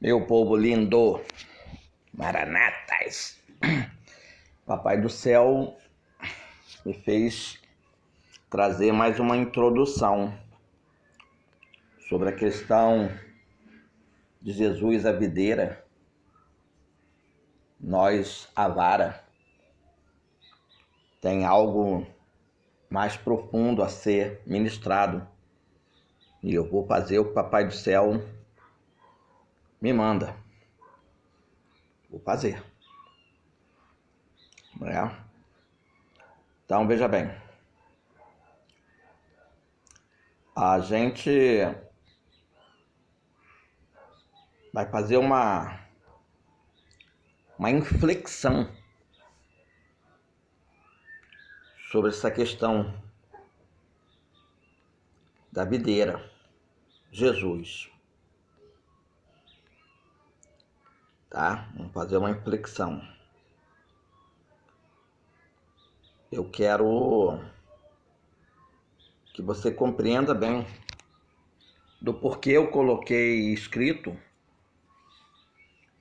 Meu povo lindo, Maranatas, Papai do Céu me fez trazer mais uma introdução sobre a questão de Jesus a videira, nós a vara. Tem algo mais profundo a ser ministrado e eu vou fazer o que o Papai do Céu me manda. Vou fazer. Então, veja bem. A gente vai fazer uma inflexão sobre essa questão da videira, Jesus. Tá? Vamos fazer uma inflexão. Eu quero que você compreenda bem do porquê eu coloquei escrito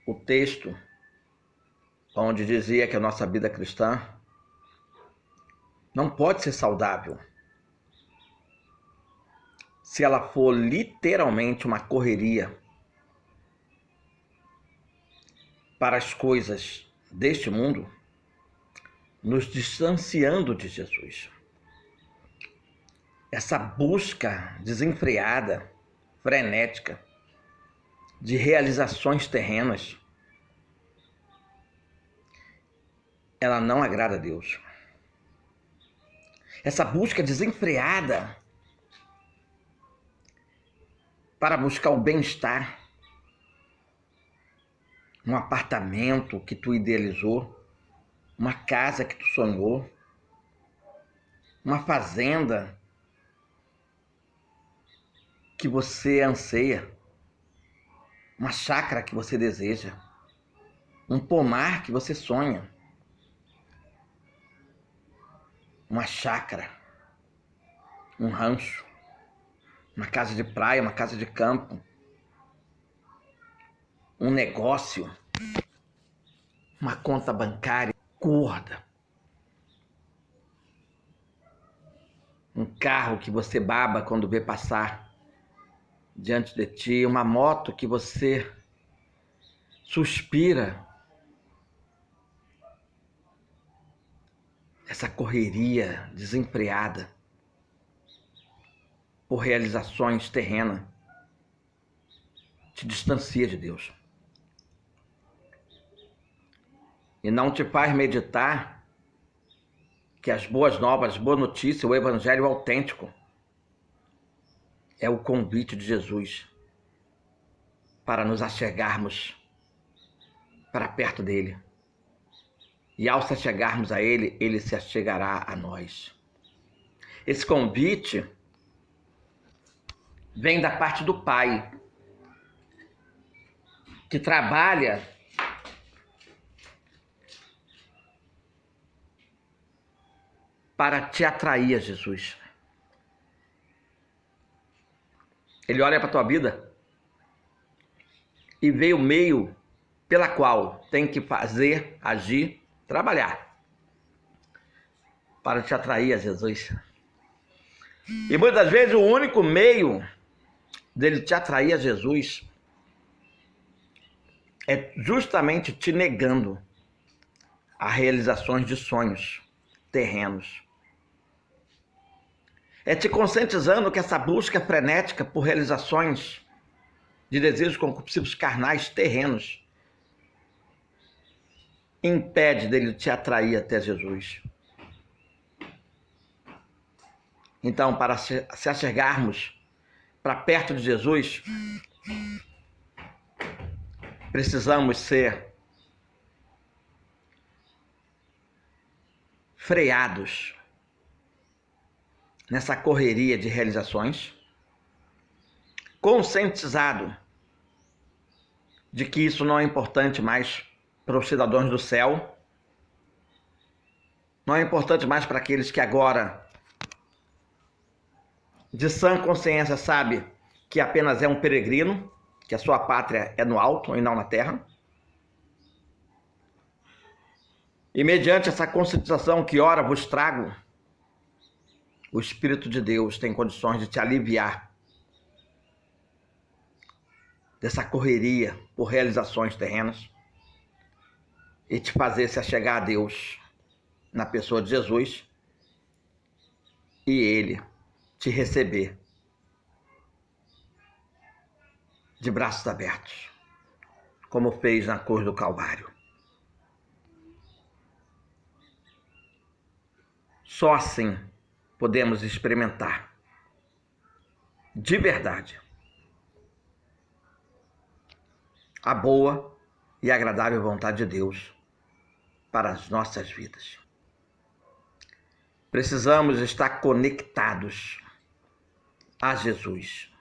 o texto onde dizia que a nossa vida cristã não pode ser saudável se ela for literalmente uma correria para as coisas deste mundo, nos distanciando de Jesus. Essa busca desenfreada, frenética, de realizações terrenas, ela não agrada a Deus. Essa busca desenfreada para buscar o bem-estar, um apartamento que tu idealizou, uma casa que tu sonhou, uma fazenda que você anseia, uma chácara que você deseja, um pomar que você sonha, uma chácara, um rancho, uma casa de praia, uma casa de campo, um negócio, uma conta bancária gorda, um carro que você baba quando vê passar diante de ti, uma moto que você suspira. Essa correria desenfreada por realizações terrenas te distancia de Deus e não te faz meditar que as boas novas, as boas notícias, o evangelho autêntico é o convite de Jesus para nos achegarmos para perto dele. E ao se achegarmos a ele, ele se achegará a nós. Esse convite vem da parte do Pai, que trabalha para te atrair a Jesus. Ele olha para a tua vida e vê o meio pela qual tem que fazer, agir, trabalhar para te atrair a Jesus. E muitas vezes o único meio dele te atrair a Jesus é justamente te negando a realizações de sonhos terrenos. É te conscientizando que essa busca frenética por realizações de desejos concupiscíveis carnais terrenos impede dele te atrair até Jesus. Então, para se achegarmos para perto de Jesus, precisamos ser freados nessa correria de realizações, conscientizado de que isso não é importante mais para os cidadãos do céu, não é importante mais para aqueles que agora, de sã consciência, sabe que apenas é um peregrino que a sua pátria é no alto e não na terra. E mediante essa conscientização que ora vos trago, o Espírito de Deus tem condições de te aliviar dessa correria por realizações terrenas e te fazer se achegar a Deus na pessoa de Jesus e Ele te receber de braços abertos, como fez na cruz do Calvário. Só assim podemos experimentar de verdade a boa e agradável vontade de Deus para as nossas vidas. Precisamos estar conectados a Jesus,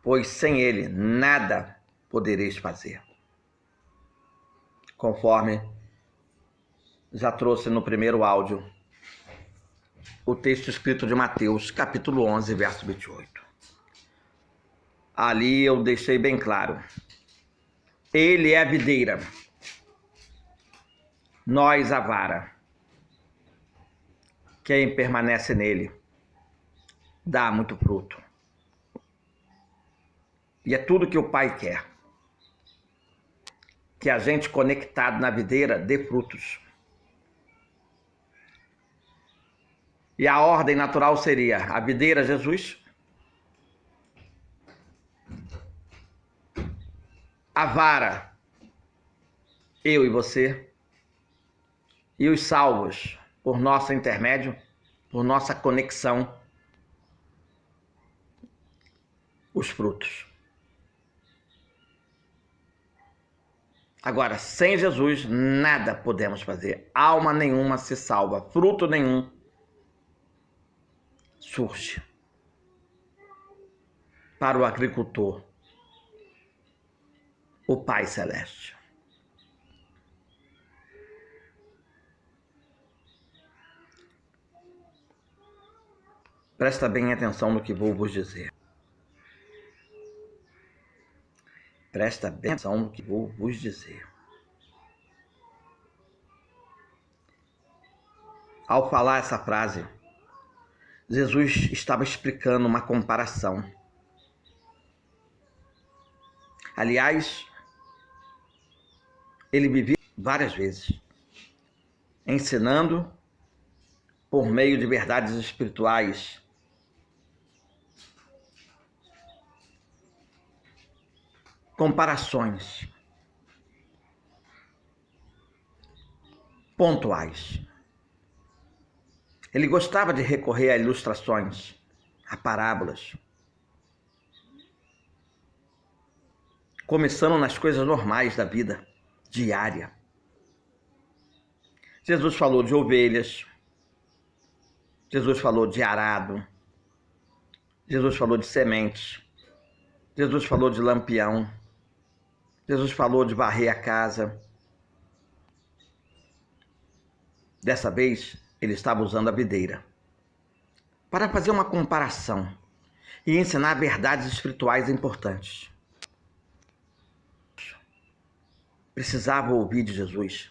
pois sem Ele nada podereis fazer. Conforme já trouxe no primeiro áudio, o texto escrito de Mateus, capítulo 11, verso 28. Ali eu deixei bem claro. Ele é a videira, nós a vara. Quem permanece nele dá muito fruto. E é tudo que o Pai quer. Que a gente conectado na videira dê frutos. E a ordem natural seria a videira Jesus, a vara eu e você, e os salvos por nosso intermédio, por nossa conexão, os frutos. Agora, sem Jesus, nada podemos fazer. Alma nenhuma se salva, fruto nenhum surge. Para o agricultor, o Pai Celeste. Presta bem atenção no que vou vos dizer. Presta bem atenção no que vou vos dizer. Ao falar essa frase, Jesus estava explicando uma comparação. Aliás, ele vivia várias vezes, ensinando por meio de verdades espirituais, comparações pontuais. Ele gostava de recorrer a ilustrações, a parábolas, começando nas coisas normais da vida diária. Jesus falou de ovelhas, Jesus falou de arado, Jesus falou de sementes, Jesus falou de lampião, Jesus falou de varrer a casa. Dessa vez, ele estava usando a videira para fazer uma comparação e ensinar verdades espirituais importantes. Precisava ouvir de Jesus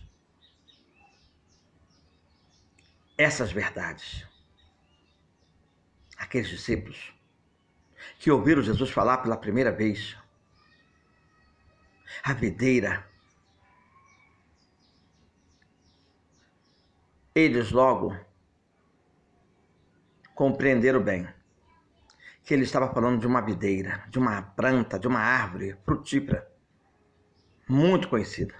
essas verdades. Aqueles discípulos que ouviram Jesus falar pela primeira vez, a videira, eles logo compreenderam bem que ele estava falando de uma videira, de uma planta, de uma árvore frutífera, muito conhecida.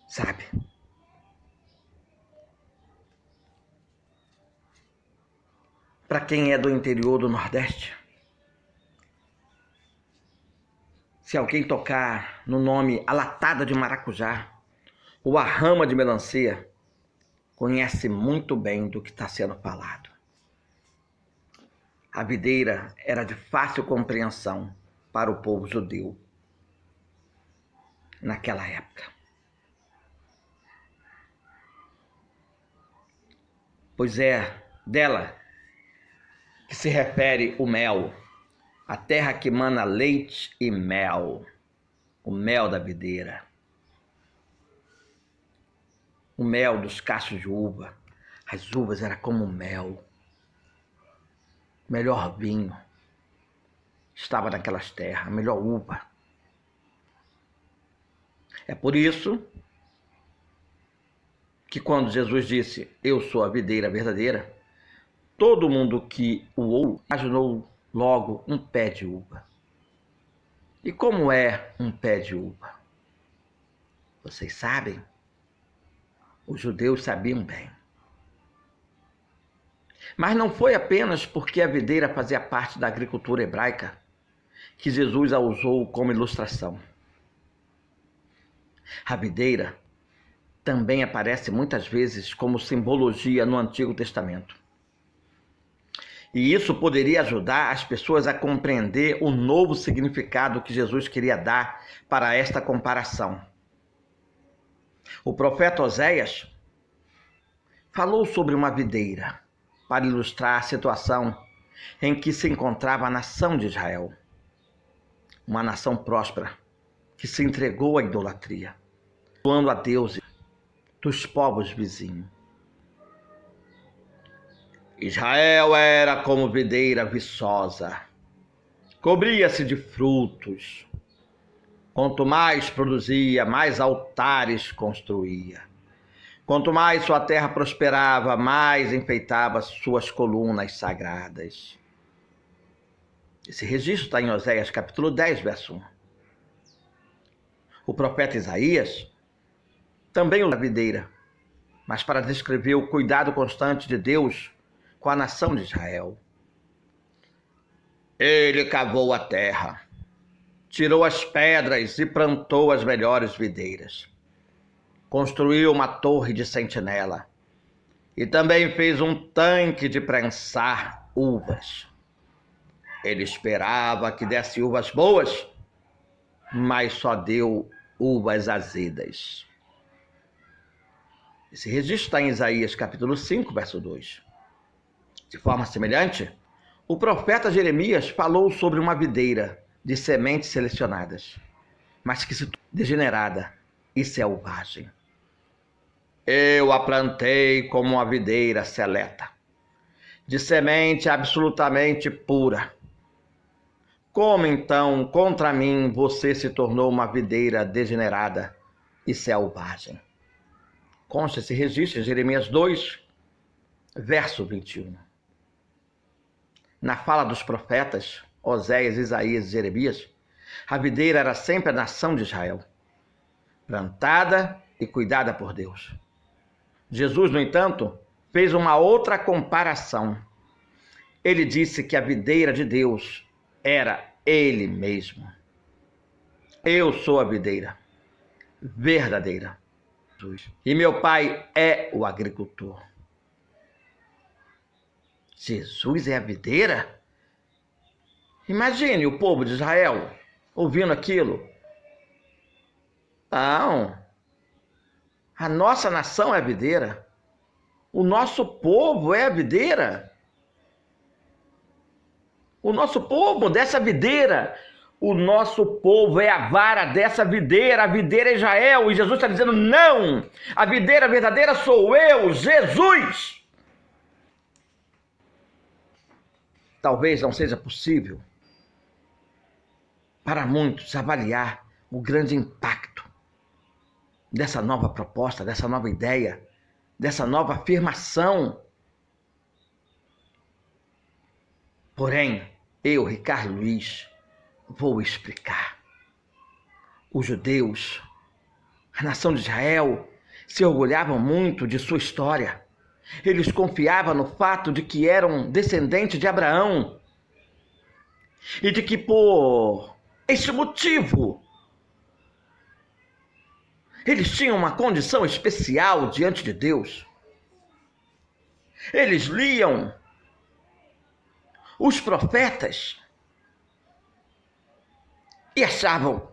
Sabe? Para quem é do interior do Nordeste, se alguém tocar no nome a latada de maracujá ou a rama de melancia, conhece muito bem do que está sendo falado. A videira era de fácil compreensão para o povo judeu naquela época. Pois é dela que se refere ao mel, a terra que mana leite e mel, o mel da videira, o mel dos cachos de uva. As uvas eram como mel, o melhor vinho estava naquelas terras, a melhor uva. É por isso que quando Jesus disse, eu sou a videira verdadeira, todo mundo que o ouviu imaginou logo um pé de uva. E como é um pé de uva? Vocês sabem? Os judeus sabiam bem. Mas não foi apenas porque a videira fazia parte da agricultura hebraica que Jesus a usou como ilustração. A videira também aparece muitas vezes como simbologia no Antigo Testamento. E isso poderia ajudar as pessoas a compreender o novo significado que Jesus queria dar para esta comparação. O profeta Oséias falou sobre uma videira para ilustrar a situação em que se encontrava a nação de Israel. Uma nação próspera que se entregou à idolatria, doando a deuses dos povos vizinhos. Israel era como videira viçosa, cobria-se de frutos. Quanto mais produzia, mais altares construía. Quanto mais sua terra prosperava, mais enfeitava suas colunas sagradas. Esse registro está em Oséias capítulo 10, verso 1. O profeta Isaías também usa a videira, mas para descrever o cuidado constante de Deus com a nação de Israel. Ele cavou a terra, tirou as pedras e plantou as melhores videiras. Construiu uma torre de sentinela e também fez um tanque de prensar uvas. Ele esperava que desse uvas boas, mas só deu uvas azedas. Esse registro está em Isaías capítulo 5, verso 2. De forma semelhante, o profeta Jeremias falou sobre uma videira de sementes selecionadas, mas que se tornou degenerada e selvagem. Eu a plantei como uma videira seleta, de semente absolutamente pura. Como então, contra mim, você se tornou uma videira degenerada e selvagem? Consta esse registro em Jeremias 2, verso 21. Na fala dos profetas, Oséias, Isaías e Jeremias, a videira era sempre a nação de Israel, plantada e cuidada por Deus. Jesus, no entanto, fez uma outra comparação. Ele disse que a videira de Deus era Ele mesmo. Eu sou a videira verdadeira. E meu pai é o agricultor. Jesus é a videira? Imagine o povo de Israel ouvindo aquilo. Não. A nossa nação é a videira. O nosso povo é a videira. O nosso povo dessa videira. O nosso povo é a vara dessa videira. A videira é Israel. E Jesus está dizendo, não. A videira verdadeira sou eu, Jesus. Talvez não seja possível para muitos avaliar o grande impacto dessa nova proposta, dessa nova ideia, dessa nova afirmação. Porém, eu, Ricardo Luiz, vou explicar. Os judeus, a nação de Israel, se orgulhavam muito de sua história. Eles confiavam no fato de que eram descendentes de Abraão e de que por este motivo eles tinham uma condição especial diante de Deus. Eles liam os profetas e achavam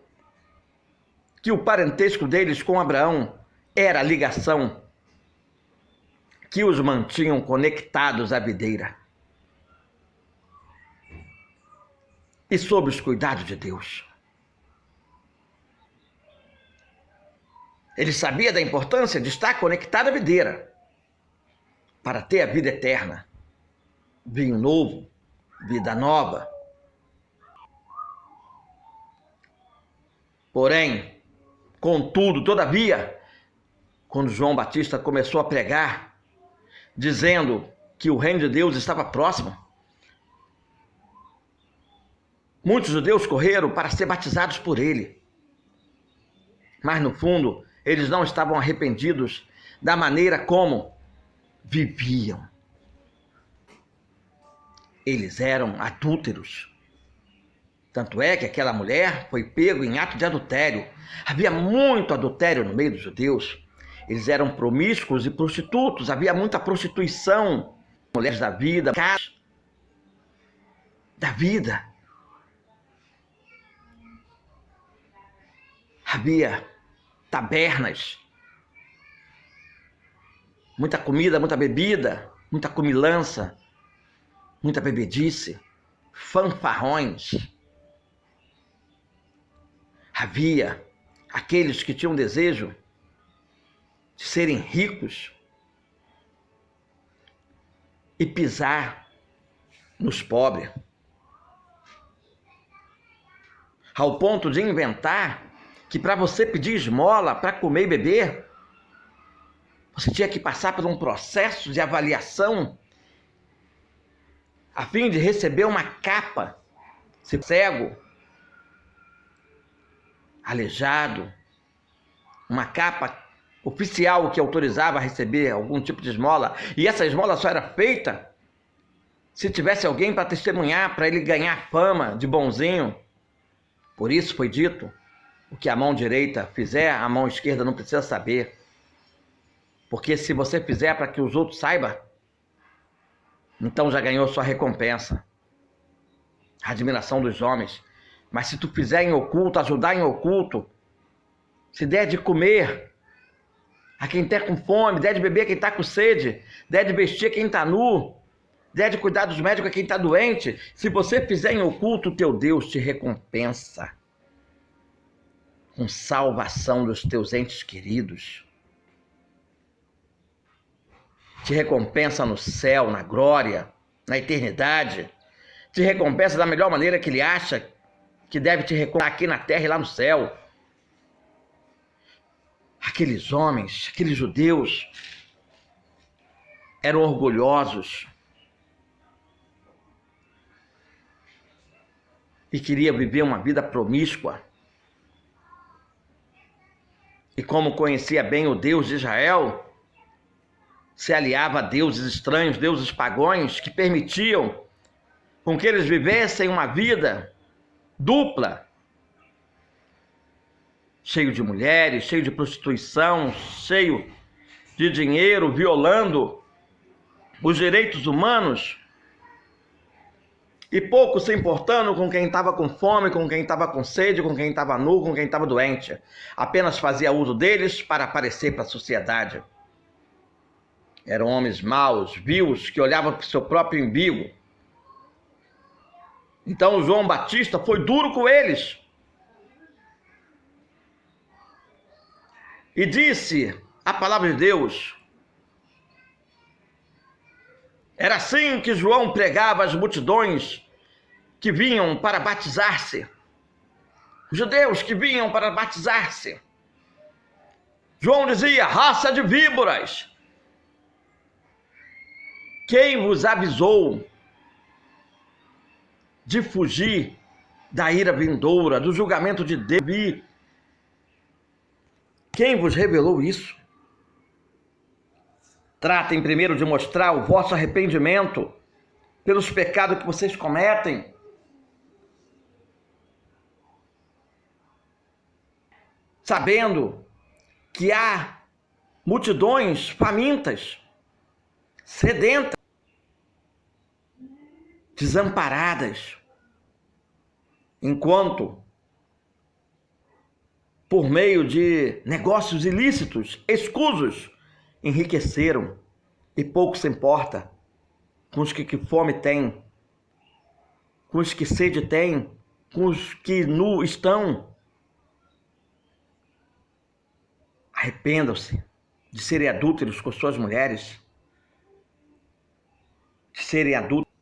que o parentesco deles com Abraão era a ligação que os mantinham conectados à videira. e sob os cuidados de Deus. Ele sabia da importância de estar conectado à videira para ter a vida eterna, vinho novo, vida nova. Porém, contudo, todavia, quando João Batista começou a pregar, dizendo que o reino de Deus estava próximo, muitos judeus correram para ser batizados por ele. Mas, no fundo, eles não estavam arrependidos da maneira como viviam. Eles eram adúlteros. Tanto é que aquela mulher foi pego em ato de adultério. Havia muito adultério no meio dos judeus. Eles eram promíscuos e prostitutos. Havia muita prostituição. Mulheres da vida, casas da vida. Havia tabernas, muita comida, muita bebida, muita comilança, muita bebedice, fanfarrões. Havia aqueles que tinham desejo de serem ricos e pisar nos pobres, ao ponto de inventar que para você pedir esmola, para comer e beber, você tinha que passar por um processo de avaliação a fim de receber uma capa, se cego, aleijado, uma capa oficial que autorizava a receber algum tipo de esmola, e essa esmola só era feita se tivesse alguém para testemunhar, para ele ganhar fama de bonzinho. Por isso foi dito: o que a mão direita fizer, a mão esquerda não precisa saber. Porque se você fizer para que os outros saibam, então já ganhou sua recompensa. A admiração dos homens. Mas se tu fizer em oculto, ajudar em oculto, se der de comer a quem está com fome, der de beber a quem está com sede, der de vestir a quem está nu, der de cuidar dos médicos a quem está doente, se você fizer em oculto, teu Deus te recompensa com salvação dos teus entes queridos. Te recompensa no céu, na glória, na eternidade. Te recompensa da melhor maneira que ele acha que deve te recompensar aqui na terra e lá no céu. Aqueles homens, aqueles judeus, eram orgulhosos e queriam viver uma vida promíscua. E como conhecia bem o Deus de Israel, se aliava a deuses estranhos, deuses pagãos, que permitiam com que eles vivessem uma vida dupla, cheio de mulheres, cheio de prostituição, cheio de dinheiro, violando os direitos humanos, e pouco se importando com quem estava com fome, com quem estava com sede, com quem estava nu, com quem estava doente. Apenas fazia uso deles para aparecer para a sociedade. Eram homens maus, vios, que olhavam para o seu próprio umbigo. Então João Batista foi duro com eles. E disse a palavra de Deus. Era assim que João pregava às multidões que vinham para batizar-se. Os judeus que vinham para batizar-se. João dizia: raça de víboras, quem vos avisou de fugir da ira vindoura, do julgamento de Deus? Quem vos revelou isso? Tratem primeiro de mostrar o vosso arrependimento pelos pecados que vocês cometem. Sabendo que há multidões famintas, sedentas, desamparadas, enquanto, por meio de negócios ilícitos, escusos, enriqueceram, e pouco se importa com os que fome têm, com os que sede têm, com os que nu estão. Arrependam-se de serem adúlteros com suas mulheres, de serem adúlteros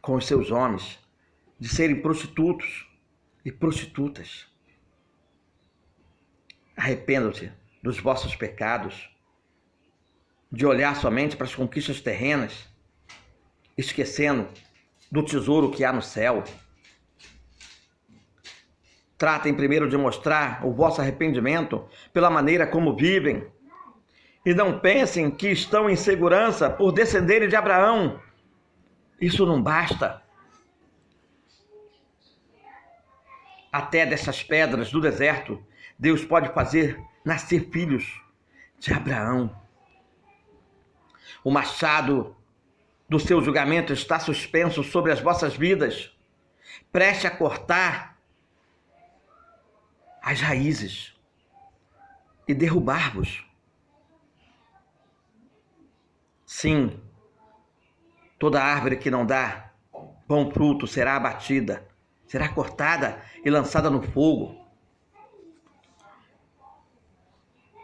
com os seus homens, de serem prostitutos e prostitutas. Arrependam-se dos vossos pecados, de olhar somente para as conquistas terrenas, esquecendo do tesouro que há no céu. Tratem primeiro de mostrar o vosso arrependimento pela maneira como vivem. E não pensem que estão em segurança por descenderem de Abraão. Isso não basta. Até dessas pedras do deserto, Deus pode fazer nascer filhos de Abraão. O machado do seu julgamento está suspenso sobre as vossas vidas. Preste a cortar as raízes e derrubar-vos. Sim, toda árvore que não dá bom fruto será abatida, será cortada e lançada no fogo.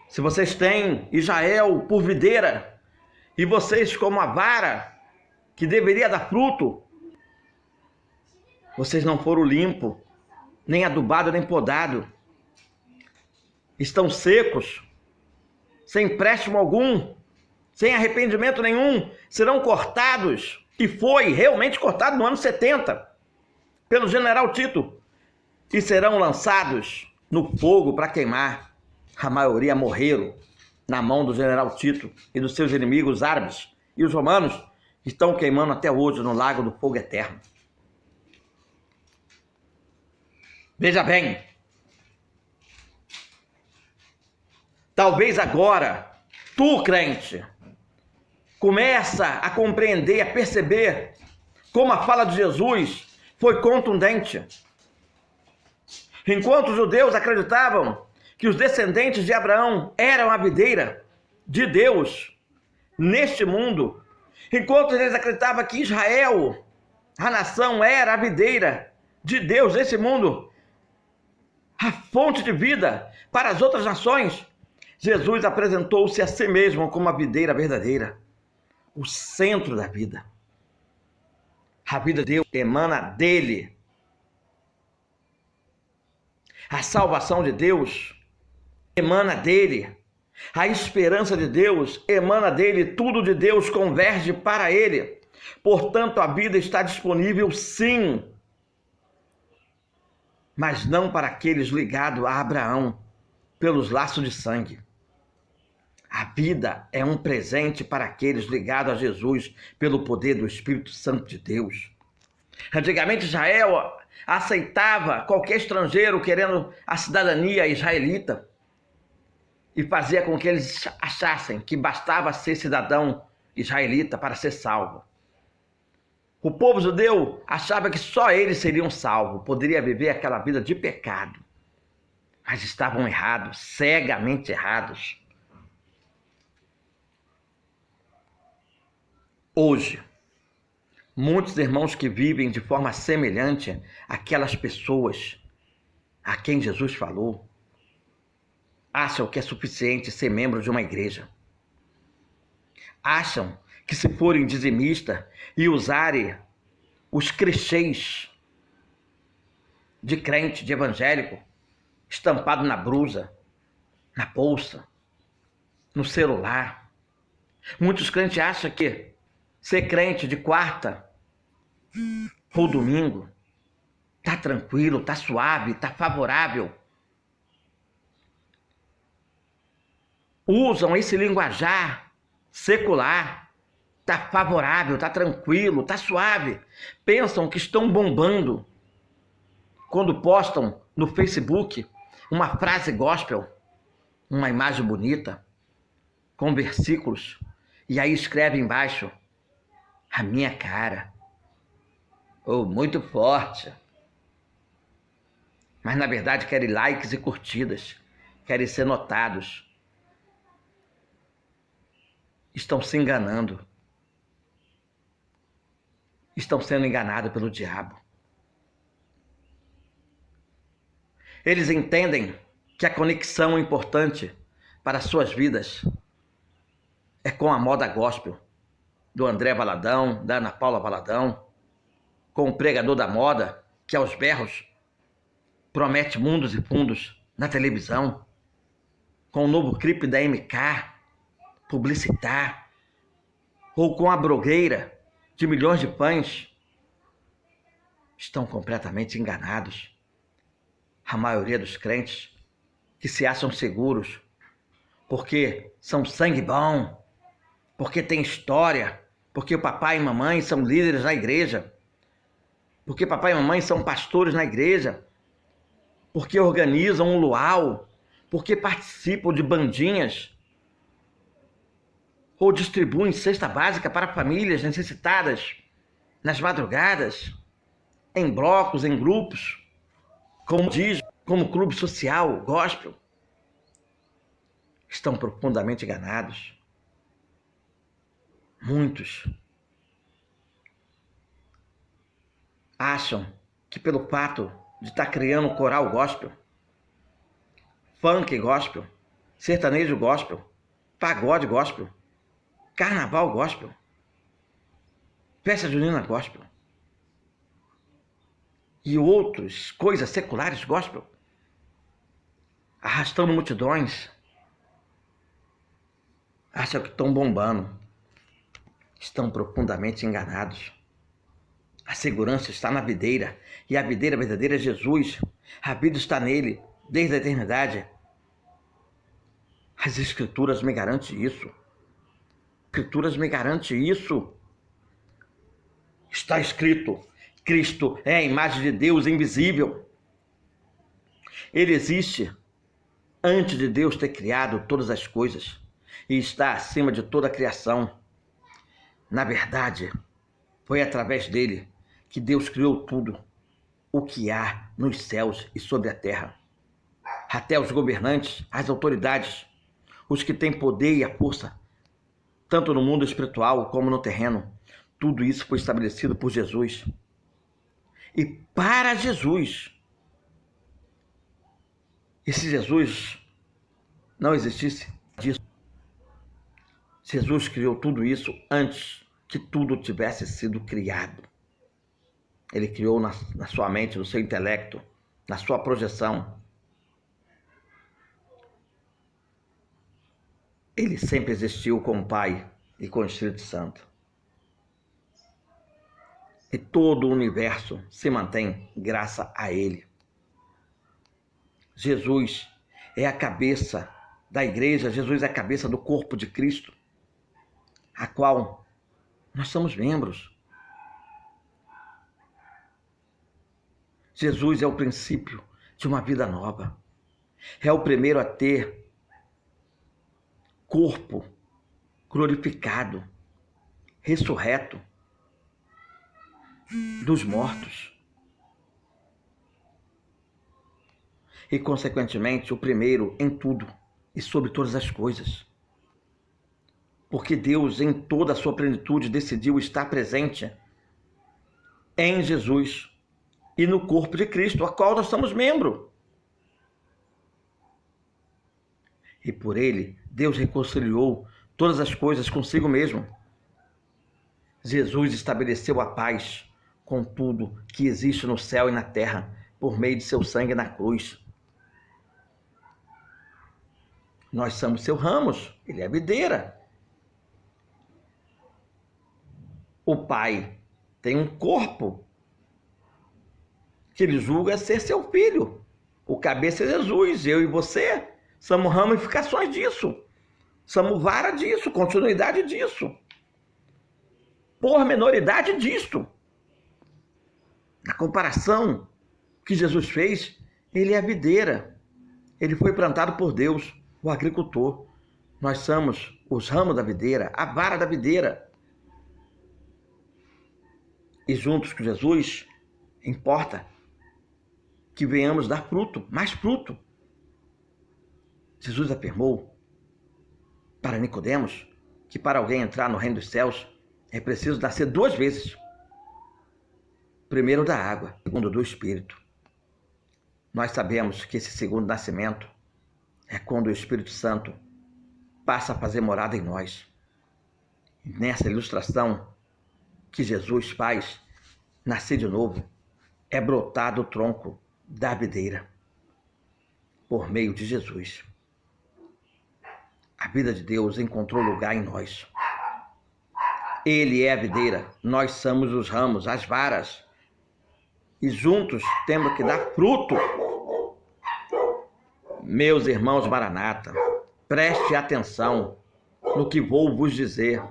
Se vocês têm Israel por videira e vocês como a vara que deveria dar fruto, vocês não foram limpos, nem adubados, nem podados. Estão secos, sem empréstimo algum, sem arrependimento nenhum, serão cortados, e foi realmente cortado no ano 70, pelo general Tito, e serão lançados no fogo para queimar. A maioria morreram na mão do general Tito e dos seus inimigos árabes, e os romanos estão queimando até hoje no lago do fogo eterno. Veja bem, talvez agora, tu, crente, começa a compreender, a perceber como a fala de Jesus foi contundente. Enquanto os judeus acreditavam que os descendentes de Abraão eram a videira de Deus neste mundo, enquanto eles acreditavam que Israel, a nação, era a videira de Deus nesse mundo, a fonte de vida para as outras nações, Jesus apresentou-se a si mesmo como a videira verdadeira, o centro da vida. A vida de Deus emana dele. A salvação de Deus emana dele. A esperança de Deus emana dele. Tudo de Deus converge para ele. Portanto, a vida está disponível, sim, mas não para aqueles ligados a Abraão pelos laços de sangue. A vida é um presente para aqueles ligados a Jesus pelo poder do Espírito Santo de Deus. Antigamente Israel aceitava qualquer estrangeiro querendo a cidadania israelita e fazia com que eles achassem que bastava ser cidadão israelita para ser salvo. O povo judeu achava que só eles seriam salvos, poderia viver aquela vida de pecado. Mas estavam errados, cegamente errados. Hoje, muitos irmãos que vivem de forma semelhante àquelas pessoas a quem Jesus falou, acham que é suficiente ser membro de uma igreja. Acham que se forem dizimistas e usarem os clichês de crente, de evangélico, estampado na blusa, na bolsa, no celular. Muitos crentes acham que ser crente de quarta ou domingo tá tranquilo, tá suave, tá favorável. Usam esse linguajar secular, tá favorável, tá tranquilo, tá suave. Pensam que estão bombando quando postam no Facebook uma frase gospel, uma imagem bonita, com versículos, e aí escreve embaixo: a minha cara, ou muito forte. Mas na verdade querem likes e curtidas, querem ser notados. Estão se enganando. Estão sendo enganados pelo diabo. Eles entendem que a conexão importante para suas vidas é com a moda gospel do André Valadão, da Ana Paula Valadão, com o pregador da moda que aos berros promete mundos e fundos na televisão, com o novo clipe da MK, Publicitar, ou com a blogueira de milhões de fãs, estão completamente enganados. A maioria dos crentes que se acham seguros porque são sangue bom, porque tem história, porque o papai e mamãe são líderes na igreja, porque papai e mamãe são pastores na igreja, porque organizam um luau, porque participam de bandinhas, ou distribuem cesta básica para famílias necessitadas nas madrugadas, em blocos, em grupos, como clube social, gospel, estão profundamente enganados. Muitos acham que pelo fato de estar criando coral gospel, funk gospel, sertanejo gospel, pagode gospel, carnaval gospel, festa junina gospel e outras coisas seculares gospel, arrastando multidões, acham que estão bombando. Estão profundamente enganados. A segurança está na videira, e a videira verdadeira é Jesus. A vida está nele, desde a eternidade. As Escrituras me garantem isso. As Escrituras me garantem isso. Está escrito: Cristo é a imagem de Deus invisível. Ele existe antes de Deus ter criado todas as coisas e está acima de toda a criação. Na verdade, foi através dele que Deus criou tudo o que há nos céus e sobre a terra. Até os governantes, as autoridades, os que têm poder e a força, tanto no mundo espiritual como no terreno, tudo isso foi estabelecido por Jesus. E para Jesus. E se Jesus não existisse disso, Jesus criou tudo isso antes que tudo tivesse sido criado. Ele criou na sua mente, no seu intelecto, na sua projeção. Ele sempre existiu com o Pai e com o Espírito Santo. E todo o universo se mantém graças a Ele. Jesus é a cabeça da igreja, Jesus é a cabeça do corpo de Cristo, a qual nós somos membros. Jesus é o princípio de uma vida nova. É o primeiro a ter corpo glorificado, ressurreto dos mortos. E, consequentemente, o primeiro em tudo e sobre todas as coisas. Porque Deus, em toda a sua plenitude, decidiu estar presente em Jesus e no corpo de Cristo, a qual nós somos membro. E por ele, Deus reconciliou todas as coisas consigo mesmo. Jesus estabeleceu a paz com tudo que existe no céu e na terra, por meio de seu sangue na cruz. Nós somos seus ramos, ele é a videira. O Pai tem um corpo que ele julga ser seu filho. O cabeça é Jesus, eu e você somos ramificações disso. Somos vara disso, continuidade disso. Pormenoridade disto. Na comparação que Jesus fez, ele é a videira. Ele foi plantado por Deus, o agricultor. Nós somos os ramos da videira, a vara da videira. E juntos com Jesus, importa que venhamos dar fruto, mais fruto. Jesus afirmou para Nicodemos que para alguém entrar no reino dos céus é preciso nascer 2 vezes. Primeiro da água, segundo do Espírito. Nós sabemos que esse segundo nascimento é quando o Espírito Santo passa a fazer morada em nós. Nessa ilustração que Jesus faz, nascer de novo é brotar do tronco da videira, por meio de Jesus. A vida de Deus encontrou lugar em nós. Ele é a videira, nós somos os ramos, as varas. E juntos temos que dar fruto. Meus irmãos Maranata, preste atenção no que vou vos dizer.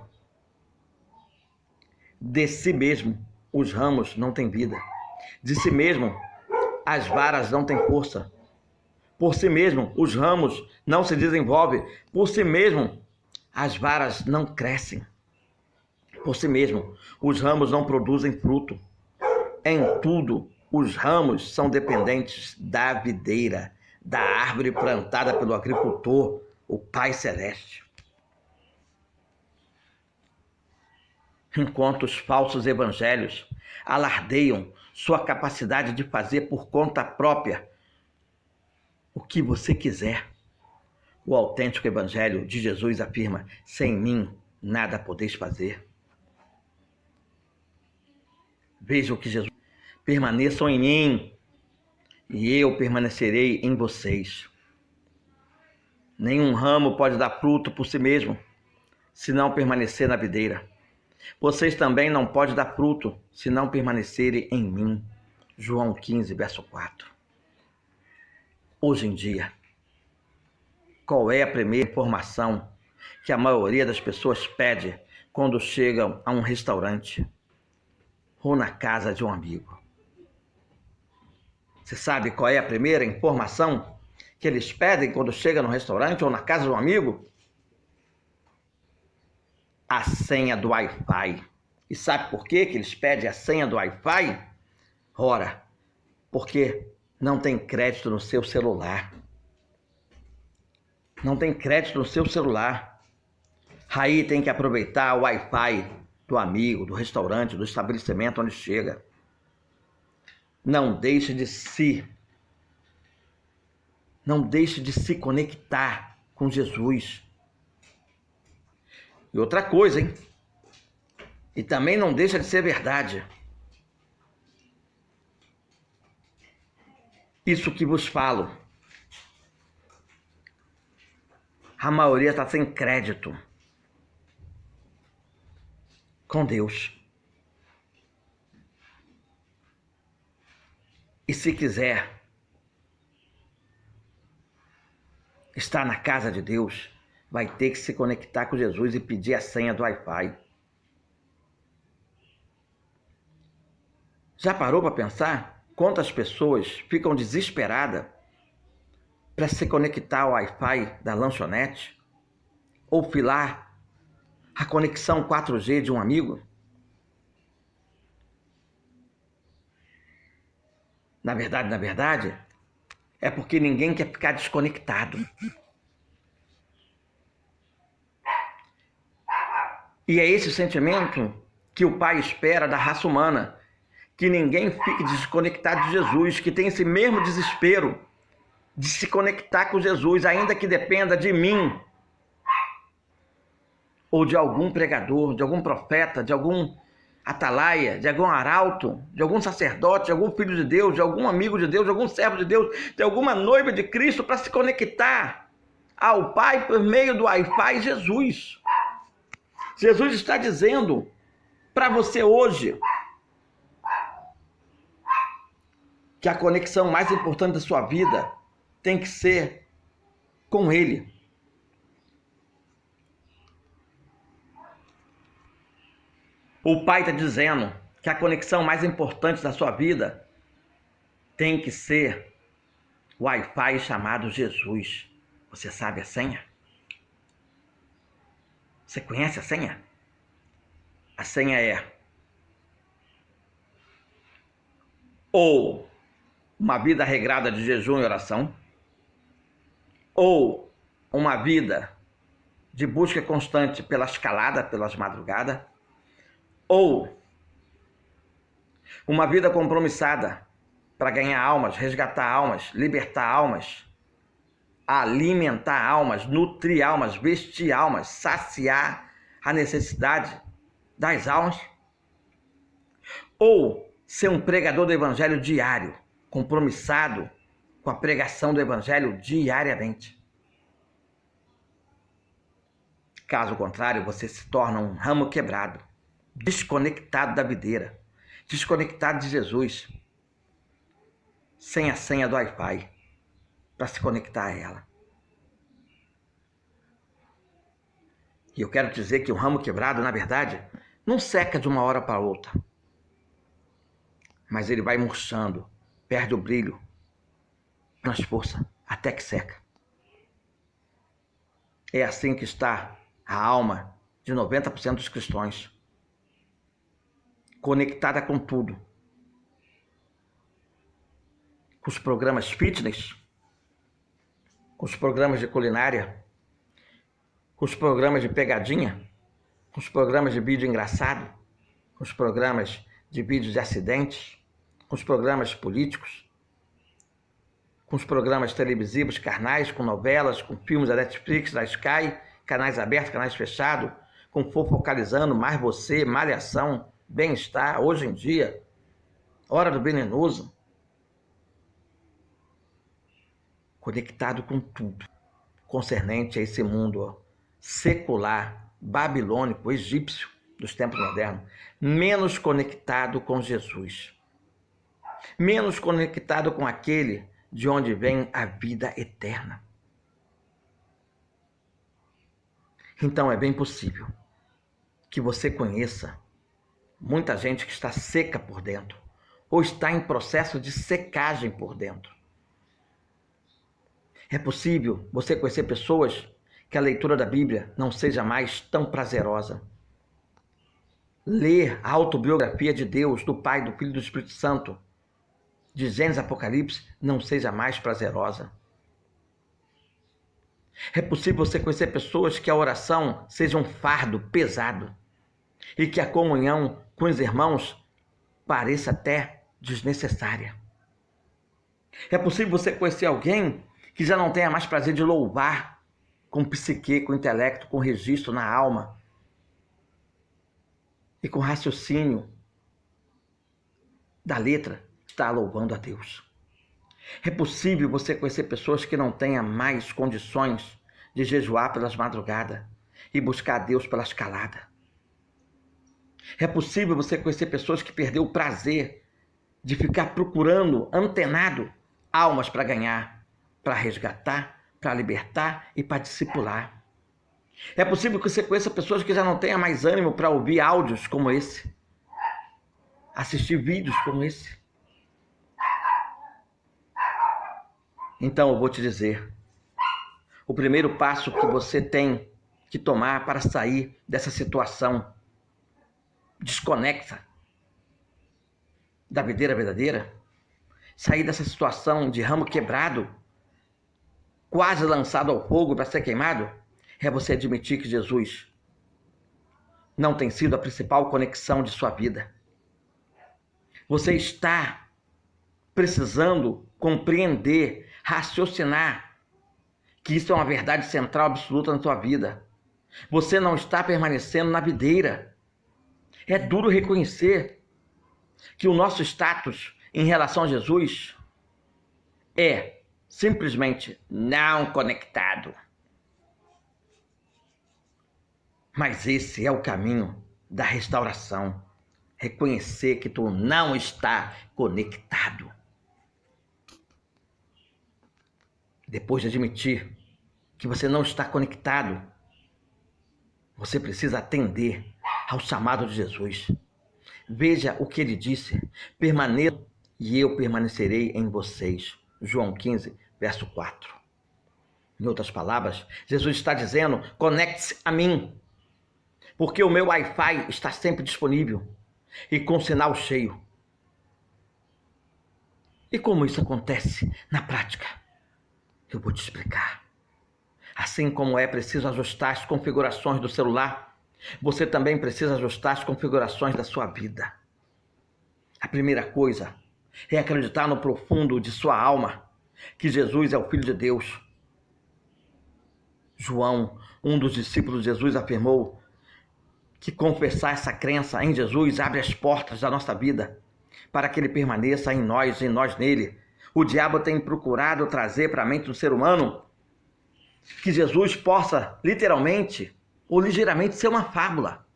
De si mesmo, os ramos não têm vida. De si mesmo, as varas não têm força. Por si mesmo, os ramos não se desenvolvem. Por si mesmo, as varas não crescem. Por si mesmo, os ramos não produzem fruto. Em tudo, os ramos são dependentes da videira, da árvore plantada pelo agricultor, o Pai Celeste. Enquanto os falsos evangelhos alardeiam sua capacidade de fazer por conta própria o que você quiser, o autêntico evangelho de Jesus afirma: sem mim nada podeis fazer. Veja o que Jesus: permaneçam em mim e eu permanecerei em vocês. Nenhum ramo pode dar fruto por si mesmo, se não permanecer na videira. Vocês também não podem dar fruto, se não permanecerem em mim. João 15, verso 4. Hoje em dia, qual é a primeira informação que a maioria das pessoas pede quando chegam a um restaurante ou na casa de um amigo? Você sabe qual é a primeira informação que eles pedem quando chegam no restaurante ou na casa de um amigo? A senha do Wi-Fi. E sabe por que eles pedem a senha do Wi-Fi? Ora, porque não tem crédito no seu celular. Não tem crédito no seu celular. Aí tem que aproveitar o Wi-Fi do amigo, do restaurante, do estabelecimento onde chega. Não deixe de se conectar com Jesus. E outra coisa, hein? E também não deixa de ser verdade. Isso que vos falo. A maioria está sem crédito com Deus. E se quiser estar na casa de Deus, vai ter que se conectar com Jesus e pedir a senha do Wi-Fi. Já parou para pensar quantas pessoas ficam desesperadas para se conectar ao Wi-Fi da lanchonete ou filar a conexão 4G de um amigo? Na verdade, é porque ninguém quer ficar desconectado. E é esse sentimento que o Pai espera da raça humana, que ninguém fique desconectado de Jesus, que tem esse mesmo desespero de se conectar com Jesus, ainda que dependa de mim, ou de algum pregador, de algum profeta, de algum atalaia, de algum arauto, de algum sacerdote, de algum filho de Deus, de algum amigo de Deus, de algum servo de Deus, de alguma noiva de Cristo, para se conectar ao Pai por meio do Wi-Fi Jesus. Jesus está dizendo para você hoje que a conexão mais importante da sua vida tem que ser com Ele. O Pai está dizendo que a conexão mais importante da sua vida tem que ser o Wi-Fi chamado Jesus. Você sabe a senha? Você conhece a senha? A senha é ou uma vida regrada de jejum e oração, ou uma vida de busca constante pela escalada, pelas madrugadas, ou uma vida compromissada para ganhar almas, resgatar almas, libertar almas, alimentar almas, nutrir almas, vestir almas, saciar a necessidade das almas? Ou ser um pregador do evangelho diário, compromissado com a pregação do evangelho diariamente? Caso contrário, você se torna um ramo quebrado, desconectado da videira, desconectado de Jesus, sem a senha do Wi-Fi para se conectar a ela. E eu quero dizer que o ramo quebrado, na verdade, não seca de uma hora para outra, mas ele vai murchando, perde o brilho, nas forças, até que seca. É assim que está a alma de 90% dos cristãos, conectada com tudo. Com os programas fitness, com os programas de culinária, com os programas de pegadinha, com os programas de vídeo engraçado, com os programas de vídeos de acidentes, com os programas políticos, com os programas televisivos carnais, com novelas, com filmes da Netflix, da Sky, canais abertos, canais fechados, com focalizando mais você, malhação, bem-estar, hoje em dia, hora do venenoso, conectado com tudo, concernente a esse mundo secular, babilônico, egípcio dos tempos modernos, menos conectado com Jesus, menos conectado com aquele de onde vem a vida eterna. Então é bem possível que você conheça muita gente que está seca por dentro, ou está em processo de secagem por dentro. É possível você conhecer pessoas que a leitura da Bíblia não seja mais tão prazerosa. Ler a autobiografia de Deus, do Pai, do Filho e do Espírito Santo, de Gênesis, Apocalipse, não seja mais prazerosa. É possível você conhecer pessoas que a oração seja um fardo pesado e que a comunhão com os irmãos pareça até desnecessária. É possível você conhecer alguém que já não tenha mais prazer de louvar com psique, com intelecto, com registro na alma e com raciocínio da letra, está louvando a Deus. É possível você conhecer pessoas que não tenham mais condições de jejuar pelas madrugadas e buscar a Deus pelas caladas. É possível você conhecer pessoas que perderam o prazer de ficar procurando, antenado, almas para ganhar, para resgatar, para libertar e para discipular. É possível que você conheça pessoas que já não tenham mais ânimo para ouvir áudios como esse, assistir vídeos como esse. Então eu vou te dizer, o primeiro passo que você tem que tomar para sair dessa situação desconecta da videira verdadeira, sair dessa situação de ramo quebrado, quase lançado ao fogo para ser queimado, é você admitir que Jesus não tem sido a principal conexão de sua vida. Você está precisando compreender, raciocinar que isso é uma verdade central absoluta na sua vida. Você não está permanecendo na videira. É duro reconhecer que o nosso status em relação a Jesus é simplesmente não conectado. Mas esse é o caminho da restauração. Reconhecer que tu não está conectado. Depois de admitir que você não está conectado, você precisa atender ao chamado de Jesus. Veja o que ele disse: permaneçam e eu permanecerei em vocês. João 15, verso 4. Em outras palavras, Jesus está dizendo: conecte-se a mim, porque o meu Wi-Fi está sempre disponível e com sinal cheio. E como isso acontece na prática? Eu vou te explicar. Assim como é preciso ajustar as configurações do celular, você também precisa ajustar as configurações da sua vida. A primeira coisa É acreditar no profundo de sua alma que Jesus é o Filho de Deus. João, um dos discípulos de Jesus, afirmou que confessar essa crença em Jesus abre as portas da nossa vida para que ele permaneça em nós e nós nele. O diabo tem procurado trazer para a mente do ser humano que Jesus possa literalmente ou ligeiramente ser uma fábula.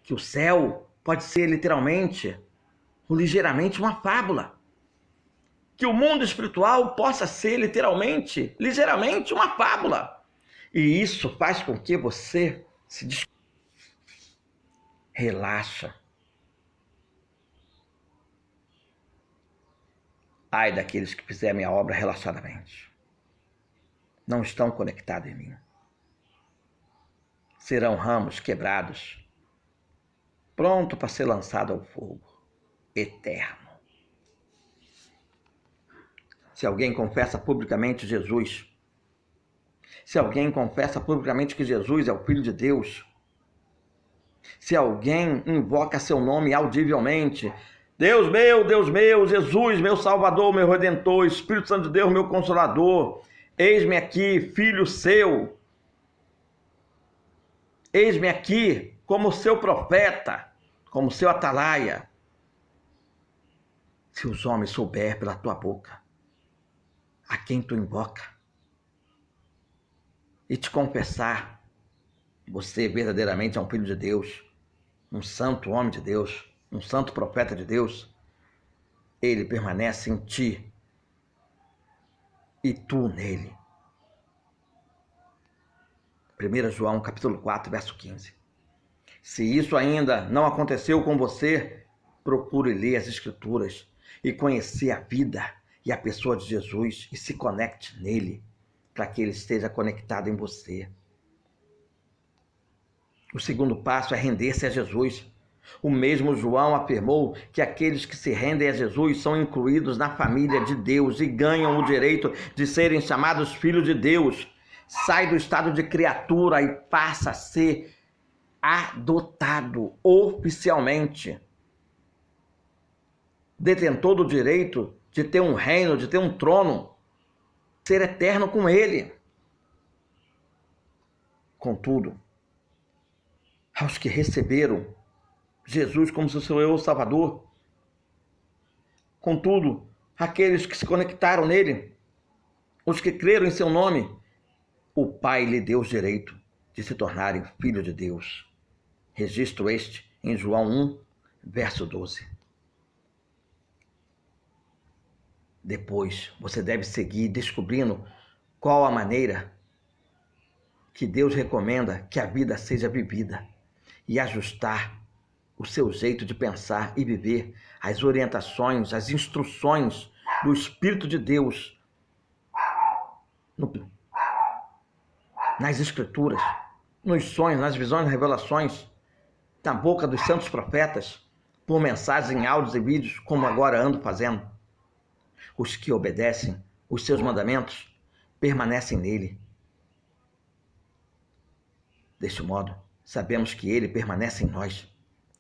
Que o céu pode ser literalmente ou ligeiramente uma fábula. Que o mundo espiritual possa ser literalmente, ligeiramente uma fábula. E isso faz com que você se relaxa. Ai daqueles que fizerem a obra relaxadamente. Não estão conectados em mim. Serão ramos quebrados, pronto para ser lançado ao fogo eterno. Se alguém confessa publicamente Jesus, se alguém confessa publicamente que Jesus é o Filho de Deus, se alguém invoca seu nome audivelmente, Deus meu, Jesus, meu Salvador, meu Redentor, Espírito Santo de Deus, meu Consolador, eis-me aqui, filho seu, eis-me aqui como seu profeta, como seu atalaia. Se os homens souberem pela tua boca a quem tu invoca e te confessar, você verdadeiramente é um filho de Deus, um santo homem de Deus, um santo profeta de Deus, ele permanece em ti e tu nele. 1 João capítulo 4, verso 15. Se isso ainda não aconteceu com você, procure ler as Escrituras e conhecer a vida e a pessoa de Jesus e se conecte nele, para que ele esteja conectado em você. O segundo passo é render-se a Jesus. O mesmo João afirmou que aqueles que se rendem a Jesus são incluídos na família de Deus e ganham o direito de serem chamados filhos de Deus. Sai do estado de criatura e passa a ser adotado oficialmente. Detentor do direito de ter um reino, de ter um trono, ser eterno com ele. Contudo, aos que receberam Jesus como seu Senhor e Salvador, contudo, aqueles que se conectaram nele, os que creram em seu nome, o Pai lhe deu o direito de se tornarem filhos de Deus. Registro este em João 1, verso 12. Depois, você deve seguir descobrindo qual a maneira que Deus recomenda que a vida seja vivida e ajustar o seu jeito de pensar e viver as orientações, as instruções do Espírito de Deus nas Escrituras, nos sonhos, nas visões, nas revelações, na boca dos santos profetas, por mensagens em áudios e vídeos, como agora ando fazendo. Os que obedecem os seus mandamentos permanecem nele. Deste modo, sabemos que ele permanece em nós,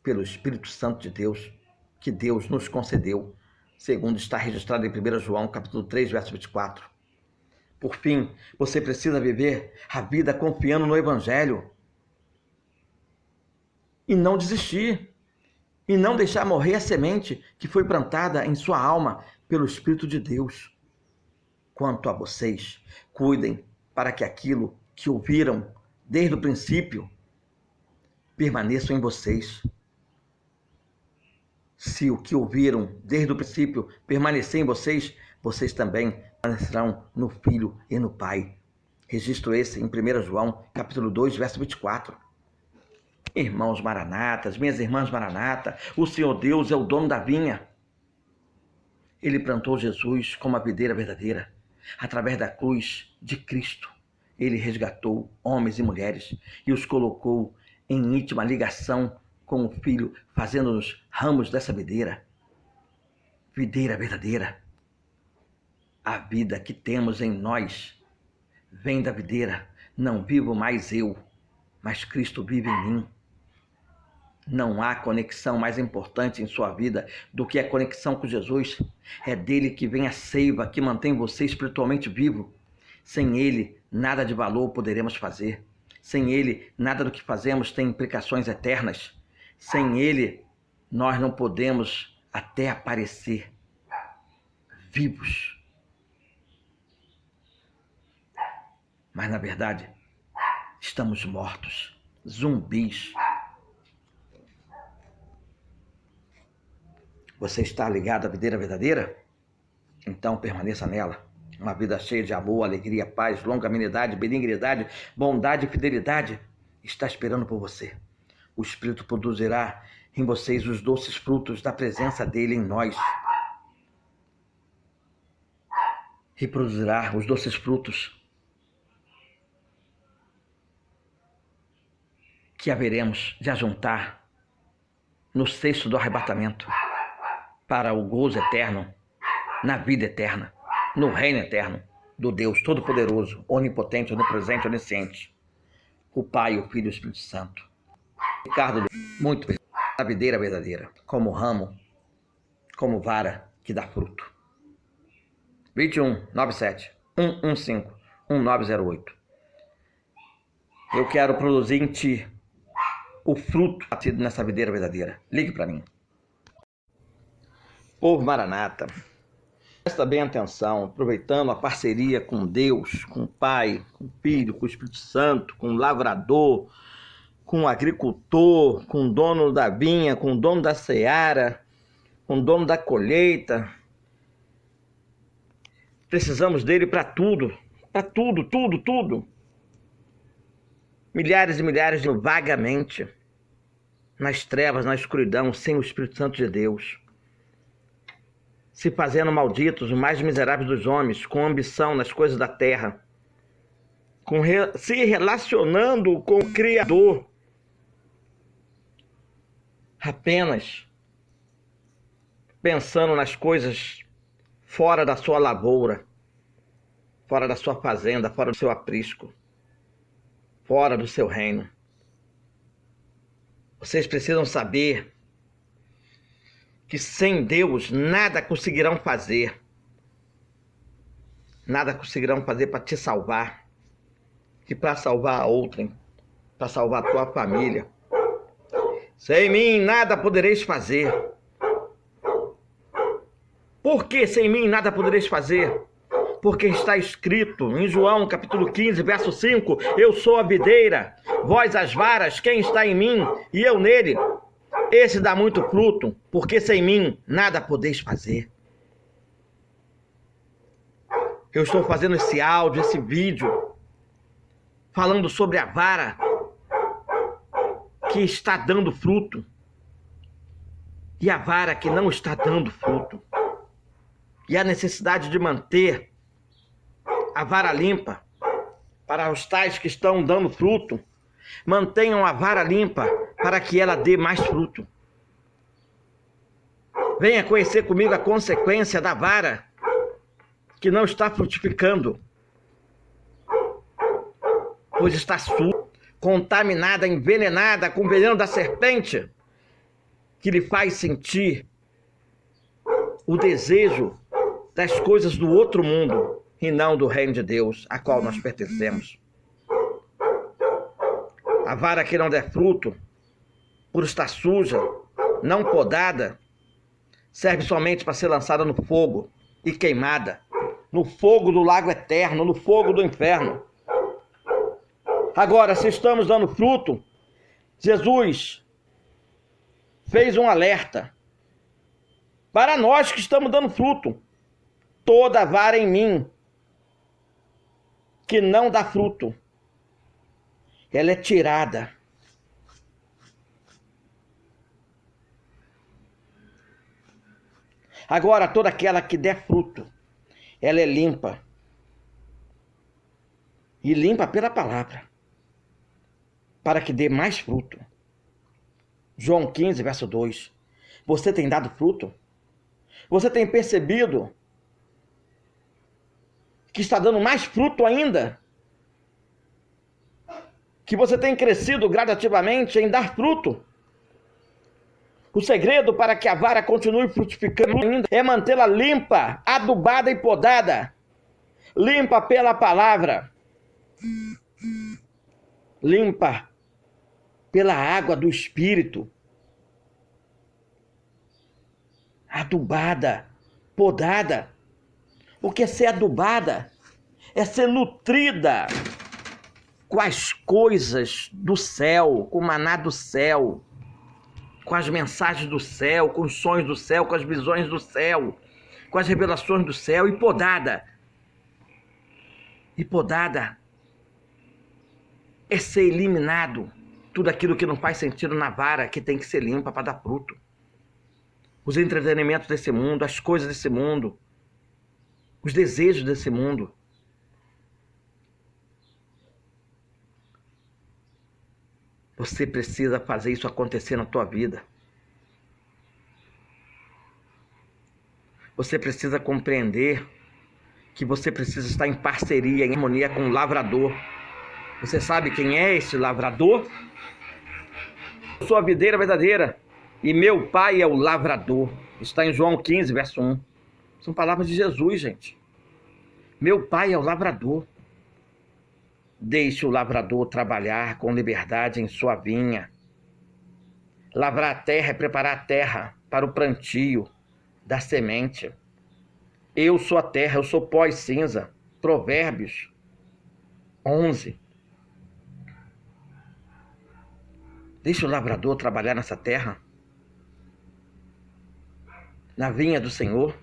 pelo Espírito Santo de Deus, que Deus nos concedeu, segundo está registrado em 1 João, capítulo 3, verso 24. Por fim, você precisa viver a vida confiando no Evangelho e não desistir, e não deixar morrer a semente que foi plantada em sua alma pelo Espírito de Deus. Quanto a vocês, cuidem para que aquilo que ouviram desde o princípio permaneça em vocês. Se o que ouviram desde o princípio permanecer em vocês, vocês também permanecerão no Filho e no Pai. Registro esse em 1 João, capítulo 2, verso 24. Irmãos maranatas, minhas irmãs maranata, o Senhor Deus é o dono da vinha. Ele plantou Jesus como a videira verdadeira. Através da cruz de Cristo, ele resgatou homens e mulheres e os colocou em íntima ligação com o Filho, fazendo-nos ramos dessa videira verdadeira. A vida que temos em nós vem da videira. Não vivo mais eu, mas Cristo vive em mim. Não há conexão mais importante em sua vida do que a conexão com Jesus. É dele que vem a seiva que mantém você espiritualmente vivo. Sem ele, nada de valor poderemos fazer. Sem ele, nada do que fazemos tem implicações eternas. Sem ele, nós não podemos até aparecer vivos. Mas, na verdade, estamos mortos, zumbis. Você está ligado à videira verdadeira? Então permaneça nela. Uma vida cheia de amor, alegria, paz, longanimidade, benignidade, bondade e fidelidade está esperando por você. O Espírito produzirá em vocês os doces frutos da presença dele em nós. Reproduzirá os doces frutos que haveremos de ajuntar no cesto do arrebatamento para o gozo eterno, na vida eterna, no reino eterno do Deus Todo-Poderoso, Onipotente, Onipresente, Onisciente, o Pai, o Filho e o Espírito Santo. Ricardo, muito bem, a videira verdadeira, como ramo, como vara que dá fruto. 2197-115-1908. Eu quero produzir em ti o fruto batido nessa videira verdadeira. Ligue para mim. Povo Maranata, presta bem atenção, aproveitando a parceria com Deus, com o Pai, com o Filho, com o Espírito Santo, com o lavrador, com o agricultor, com o dono da vinha, com o dono da seara, com o dono da colheita. Precisamos dele para tudo, tudo. Milhares e milhares de vagamente, nas trevas, na escuridão, sem o Espírito Santo de Deus. Se fazendo malditos, os mais miseráveis dos homens, com ambição nas coisas da terra, se relacionando com o Criador, apenas pensando nas coisas fora da sua lavoura, fora da sua fazenda, fora do seu aprisco, fora do seu reino. Vocês precisam saber que sem Deus nada conseguirão fazer. Nada conseguirão fazer para te salvar. E para salvar a outrem, para salvar a tua família. Sem mim nada podereis fazer. Por que sem mim nada podereis fazer? Porque está escrito em João capítulo 15, verso 5, eu sou a videira, vós as varas, quem está em mim e eu nele, esse dá muito fruto, porque sem mim nada podeis fazer. Eu estou fazendo esse áudio, esse vídeo, falando sobre a vara que está dando fruto e a vara que não está dando fruto. E a necessidade de manter a vara limpa para os tais que estão dando fruto. Mantenham a vara limpa para que ela dê mais fruto. Venha conhecer comigo a consequência da vara que não está frutificando, pois está suja, contaminada, envenenada com o veneno da serpente, que lhe faz sentir o desejo das coisas do outro mundo e não do reino de Deus, a qual nós pertencemos. A vara que não der fruto, por estar suja, não podada, serve somente para ser lançada no fogo e queimada, no fogo do lago eterno, no fogo do inferno. Agora, se estamos dando fruto, Jesus fez um alerta para nós que estamos dando fruto. Toda vara em mim que não dá fruto, ela é tirada. Agora, toda aquela que der fruto, ela é limpa. E limpa pela palavra, para que dê mais fruto. João 15, verso 2. Você tem dado fruto? Você tem percebido que está dando mais fruto ainda? Que você tem crescido gradativamente em dar fruto? O segredo para que a vara continue frutificando ainda é mantê-la limpa, adubada e podada. Limpa pela palavra. Limpa pela água do Espírito. Adubada, podada. O que é ser adubada? É ser nutrida com as coisas do céu, com o maná do céu, com as mensagens do céu, com os sonhos do céu, com as visões do céu, com as revelações do céu, e podada. E podada é ser eliminado tudo aquilo que não faz sentido na vara, que tem que ser limpa para dar fruto. Os entretenimentos desse mundo, as coisas desse mundo, os desejos desse mundo. Você precisa fazer isso acontecer na tua vida. Você precisa compreender que você precisa estar em parceria, em harmonia com o lavrador. Você sabe quem é esse lavrador? Eu sou a videira verdadeira e meu pai é o lavrador. Está em João 15, verso 1. São palavras de Jesus, gente. Meu pai é o lavrador. Deixe o lavrador trabalhar com liberdade em sua vinha. Lavrar a terra é preparar a terra para o plantio da semente. Eu sou a terra, eu sou pó e cinza. Provérbios 11. Deixe o lavrador trabalhar nessa terra, na vinha do Senhor,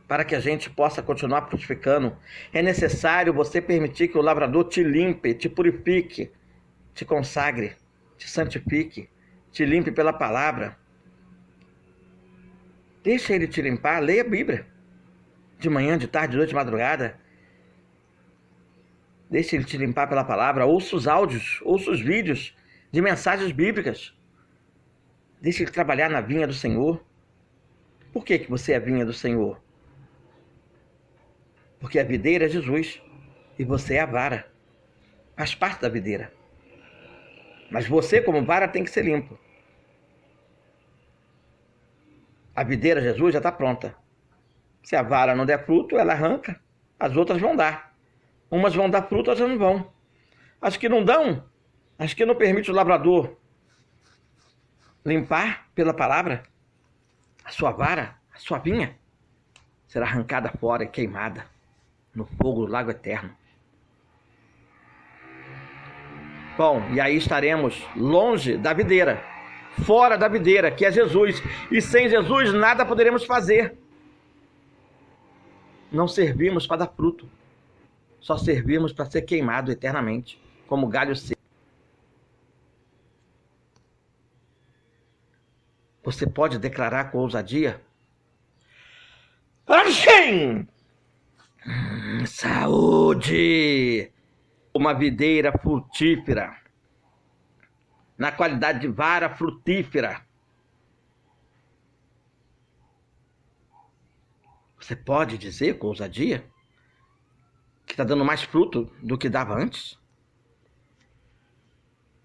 para que a gente possa continuar frutificando. É necessário você permitir que o lavrador te limpe, te purifique, te consagre, te santifique, te limpe pela palavra. Deixa ele te limpar, leia a Bíblia. De manhã, de tarde, de noite, de madrugada. Deixa ele te limpar pela palavra. Ouça os áudios, ouça os vídeos de mensagens bíblicas. Deixa ele trabalhar na vinha do Senhor. Por que você é a vinha do Senhor? Porque a videira é Jesus e você é a vara. Faz parte da videira. Mas você, como vara, tem que ser limpo. A videira, Jesus, já está pronta. Se a vara não der fruto, ela arranca. As outras vão dar. Umas vão dar fruto, outras não vão. As que não dão, as que não permitem o lavrador limpar pela palavra, a sua vara, a sua vinha, será arrancada fora e queimada no fogo do lago eterno. Bom, e aí estaremos longe da videira, fora da videira, que é Jesus. E sem Jesus nada poderemos fazer. Não servimos para dar fruto. Só servimos para ser queimado eternamente, como galho seco. Você pode declarar com ousadia? Achim! Saúde! Uma videira frutífera, na qualidade de vara frutífera. Você pode dizer com ousadia que está dando mais fruto do que dava antes?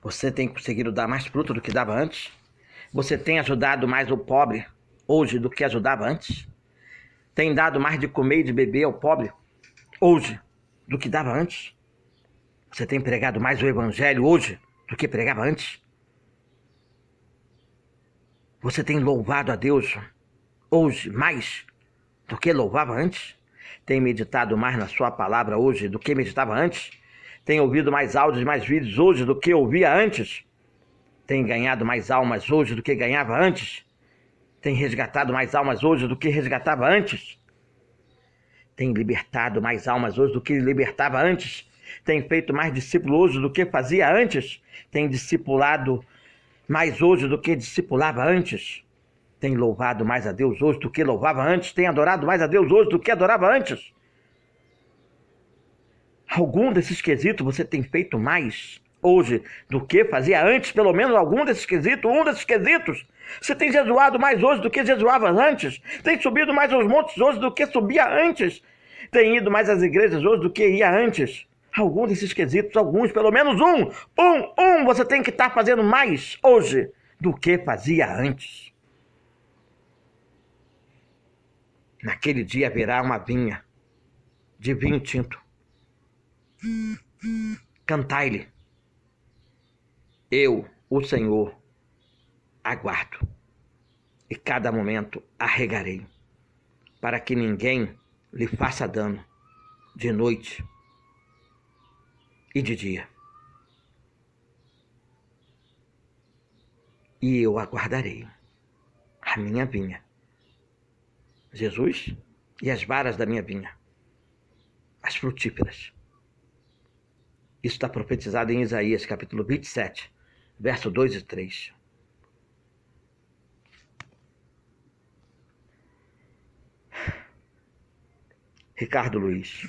Você tem conseguido dar mais fruto do que dava antes? Você tem ajudado mais o pobre hoje do que ajudava antes? Tem dado mais de comer e de beber ao pobre hoje do que dava antes? Você tem pregado mais o evangelho hoje do que pregava antes? Você tem louvado a Deus hoje mais do que louvava antes? Tem meditado mais na sua palavra hoje do que meditava antes? Tem ouvido mais áudios e mais vídeos hoje do que ouvia antes? Tem ganhado mais almas hoje do que ganhava antes? Tem resgatado mais almas hoje do que resgatava antes? Tem libertado mais almas hoje do que libertava antes? Tem feito mais discípulo hoje do que fazia antes? Tem discipulado mais hoje do que discipulava antes? Tem louvado mais a Deus hoje do que louvava antes? Tem adorado mais a Deus hoje do que adorava antes? Algum desses quesitos você tem feito mais hoje do que fazia antes? Pelo menos algum desses quesitos, um desses quesitos. Você tem jejuado mais hoje do que jejuava antes? Tem subido mais aos montes hoje do que subia antes? Tem ido mais às igrejas hoje do que ia antes? Algum desses quesitos, alguns, pelo menos um, você tem que estar fazendo mais hoje do que fazia antes. Naquele dia haverá uma vinha de vinho tinto. Cantai-lhe. Eu, o Senhor, aguardo. E cada momento arregarei, para que ninguém lhe faça dano de noite e de dia. E eu aguardarei a minha vinha, Jesus, e as varas da minha vinha, as frutíferas. Isso está profetizado em Isaías, capítulo 27, verso 2 e 3. Ricardo Luiz.